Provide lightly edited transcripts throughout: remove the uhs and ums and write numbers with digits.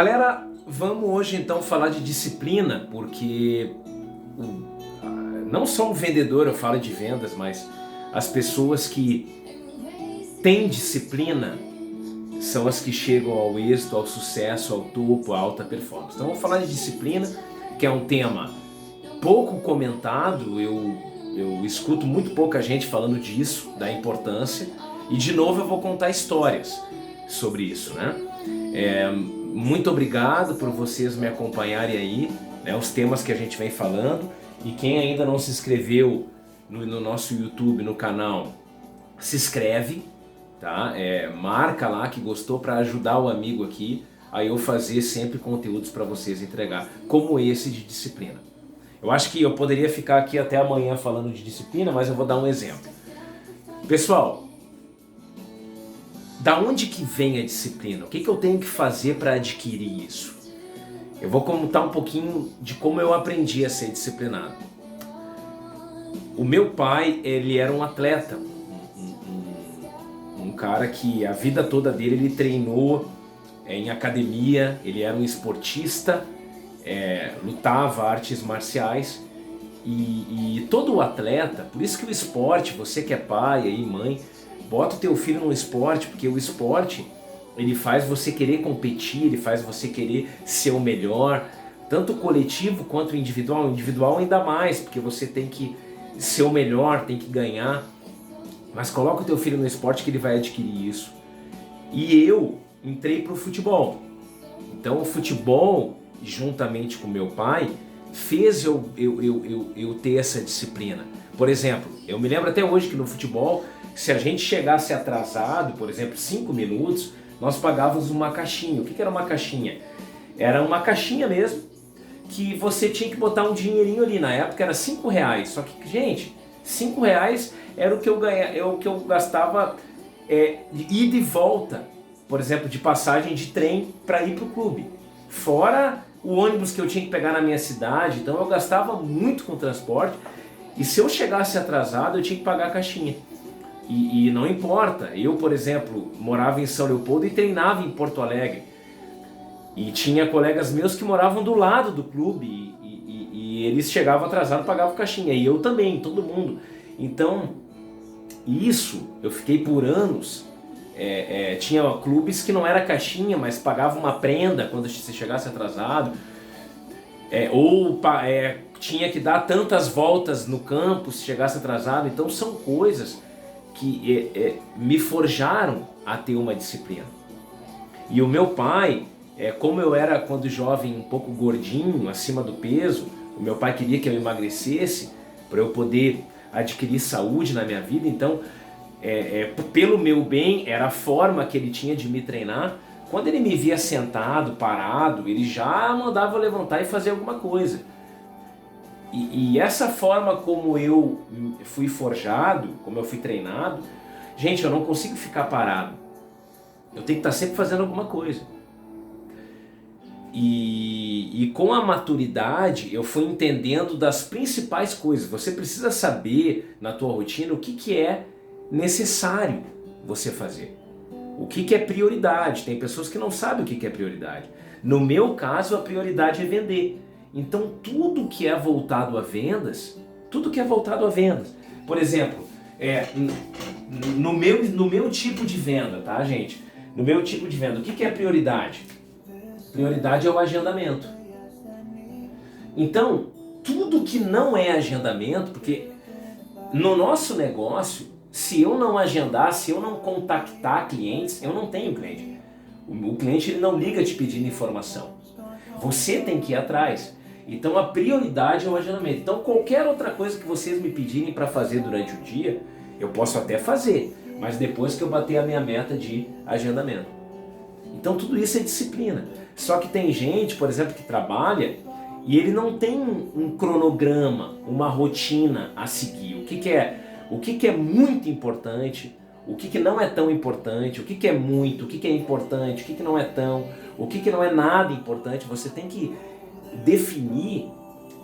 Galera, vamos hoje então falar de disciplina, porque não só o vendedor eu falo de vendas, mas as pessoas que têm disciplina são as que chegam ao êxito, ao sucesso, ao topo, à alta performance. Então vamos falar de disciplina, que é um tema pouco comentado, eu escuto muito pouca gente falando disso, da importância, e de novo eu vou contar histórias sobre isso, né? Muito obrigado por vocês me acompanharem aí, né, os temas que a gente vem falando, e quem ainda não se inscreveu no nosso YouTube, no canal, se inscreve, tá? Marca lá que gostou para ajudar o amigo aqui a eu fazer sempre conteúdos para vocês entregar, como esse de disciplina. Eu acho que eu poderia ficar aqui até amanhã falando de disciplina, mas eu vou dar um exemplo. Pessoal, da onde que vem a disciplina? O que eu tenho que fazer para adquirir isso? Eu vou contar um pouquinho de como eu aprendi a ser disciplinado. O meu pai, ele era um atleta, um cara que a vida toda dele ele treinou em academia, ele era um esportista, lutava artes marciais e todo atleta, por isso que o esporte, você que é pai aí, mãe, bota o teu filho no esporte, porque o esporte ele faz você querer competir, ele faz você querer ser o melhor, tanto coletivo quanto individual. Individual ainda mais, porque você tem que ser o melhor, tem que ganhar. Mas coloca o teu filho no esporte que ele vai adquirir isso. E eu entrei pro futebol. Então o futebol, juntamente com meu pai, fez eu ter essa disciplina. Por exemplo, eu me lembro até hoje que no futebol, se a gente chegasse atrasado, por exemplo, 5 minutos, nós pagávamos uma caixinha. O que era uma caixinha? Era uma caixinha mesmo, que você tinha que botar um dinheirinho ali. Na época era 5 reais. Só que, gente, 5 reais era o que eu gastava de ida e volta, por exemplo, de passagem de trem para ir para o clube. Fora o ônibus que eu tinha que pegar na minha cidade, então eu gastava muito com transporte. E se eu chegasse atrasado, eu tinha que pagar a caixinha. E não importa, eu, por exemplo, morava em São Leopoldo e treinava em Porto Alegre. E tinha colegas meus que moravam do lado do clube e eles chegavam atrasados e pagavam caixinha. E eu também, todo mundo. Então, isso, eu fiquei por anos. Tinha clubes que não era caixinha, mas pagava uma prenda quando você chegasse atrasado. Tinha que dar tantas voltas no campo se chegasse atrasado. Então são coisas que me forjaram a ter uma disciplina. E o meu pai, como eu era quando jovem um pouco gordinho, acima do peso, o meu pai queria que eu emagrecesse para eu poder adquirir saúde na minha vida. Então, pelo meu bem, era a forma que ele tinha de me treinar. Quando ele me via sentado, parado, ele já mandava eu levantar e fazer alguma coisa. E essa forma como eu fui forjado, como eu fui treinado, gente, eu não consigo ficar parado. Eu tenho que estar sempre fazendo alguma coisa. E com a maturidade eu fui entendendo das principais coisas. Você precisa saber na tua rotina o que é necessário você fazer. O que é prioridade. Tem pessoas que não sabem o que é prioridade. No meu caso, a prioridade é vender. Então tudo que é voltado a vendas, por exemplo, no meu tipo de venda, tá, gente? No meu tipo de venda, o que é prioridade? Prioridade é o agendamento. Então, tudo que não é agendamento, porque no nosso negócio, se eu não agendar, se eu não contactar clientes, eu não tenho cliente. O cliente ele não liga te pedindo informação. Você tem que ir atrás. Então a prioridade é o agendamento. Então qualquer outra coisa que vocês me pedirem para fazer durante o dia, eu posso até fazer, mas depois que eu bater a minha meta de agendamento. Então tudo isso é disciplina. Só que tem gente, por exemplo, que trabalha e ele não tem um cronograma, uma rotina a seguir. O que é muito importante, o que não é tão importante, o que é muito, o que é importante, o que não é tão, o que não é nada importante. Você tem que definir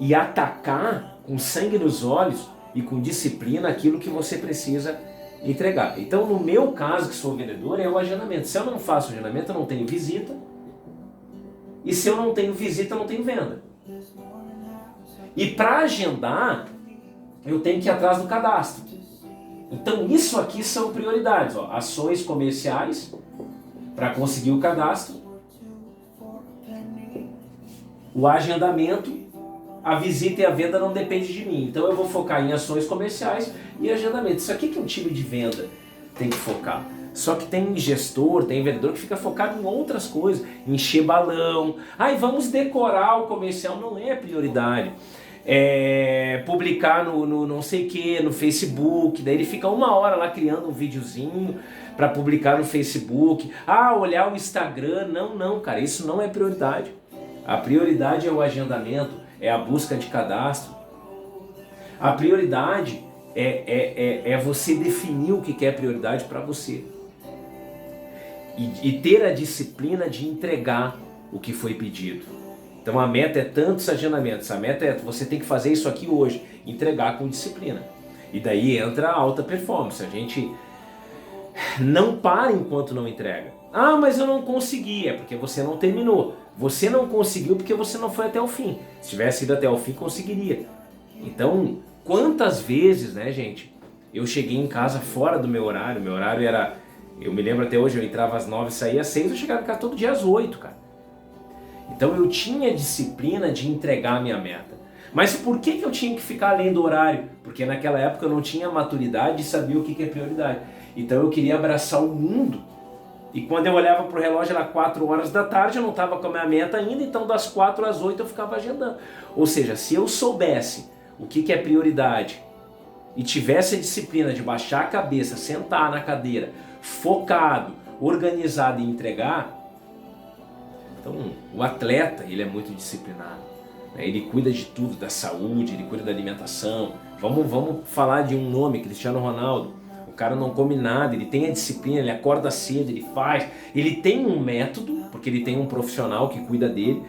e atacar com sangue nos olhos e com disciplina aquilo que você precisa entregar. Então, no meu caso, que sou vendedor, é o agendamento. Se eu não faço agendamento, eu não tenho visita, E se eu não tenho visita, eu não tenho venda. E para agendar, eu tenho que ir atrás do cadastro. Então isso aqui são prioridades, ó. Ações comerciais para conseguir o cadastro, o agendamento, a visita e a venda não depende de mim. Então eu vou focar em ações comerciais e agendamento. Isso aqui que um time de venda tem que focar. Só que tem gestor, tem vendedor que fica focado em outras coisas, encher balão. Ai, vamos decorar o comercial, não é prioridade. Publicar no não sei o que, no Facebook, daí ele fica 1 hora lá criando um videozinho para publicar no Facebook. Olhar o Instagram, não, cara, isso não é prioridade. A prioridade é o agendamento, é a busca de cadastro. A prioridade é você definir o que é prioridade para você. E ter a disciplina de entregar o que foi pedido. Então a meta é tantos agendamentos, a meta é você tem que fazer isso aqui hoje, entregar com disciplina. E daí entra a alta performance, a gente não para enquanto não entrega. Mas eu não consegui, é porque você não terminou. Você não conseguiu porque você não foi até o fim. Se tivesse ido até o fim, conseguiria. Então, quantas vezes, né, gente, eu cheguei em casa fora do meu horário era, eu me lembro até hoje, eu entrava às 9, saía às 6, eu chegava em casa todo dia às 8, cara. Então eu tinha disciplina de entregar a minha meta. Mas por que eu tinha que ficar além do horário? Porque naquela época eu não tinha maturidade de saber o que é prioridade. Então eu queria abraçar o mundo. E quando eu olhava para o relógio era 4 horas da tarde, eu não estava com a minha meta ainda, então das 4 às 8 eu ficava agendando. Ou seja, se eu soubesse o que é prioridade e tivesse a disciplina de baixar a cabeça, sentar na cadeira, focado, organizado e entregar, então o atleta ele é muito disciplinado, né? Ele cuida de tudo, da saúde, ele cuida da alimentação. Vamos falar de um nome, Cristiano Ronaldo. O cara não come nada, ele tem a disciplina, ele acorda cedo, ele faz, ele tem um método, porque ele tem um profissional que cuida dele,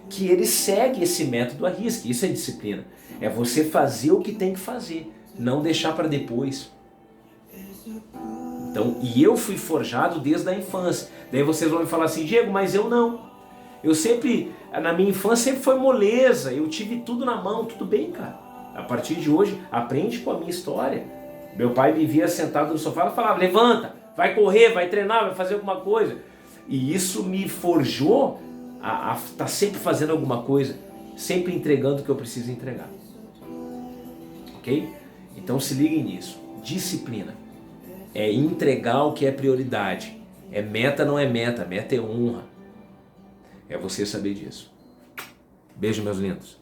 que ele segue esse método à risca. Isso é disciplina, é você fazer o que tem que fazer, não deixar para depois. Então, e eu fui forjado desde a infância. Daí vocês vão me falar assim, Diego, mas eu não. Eu sempre, na minha infância sempre foi moleza, eu tive tudo na mão, tudo bem, cara. A partir de hoje, aprende com a minha história. Meu pai me via sentado no sofá e falava, levanta, vai correr, vai treinar, vai fazer alguma coisa. E isso me forjou a estar sempre fazendo alguma coisa, sempre entregando o que eu preciso entregar. Ok? Então se liguem nisso. Disciplina. É entregar o que é prioridade. É meta, não é meta. Meta é honra. É você saber disso. Beijo, meus lindos.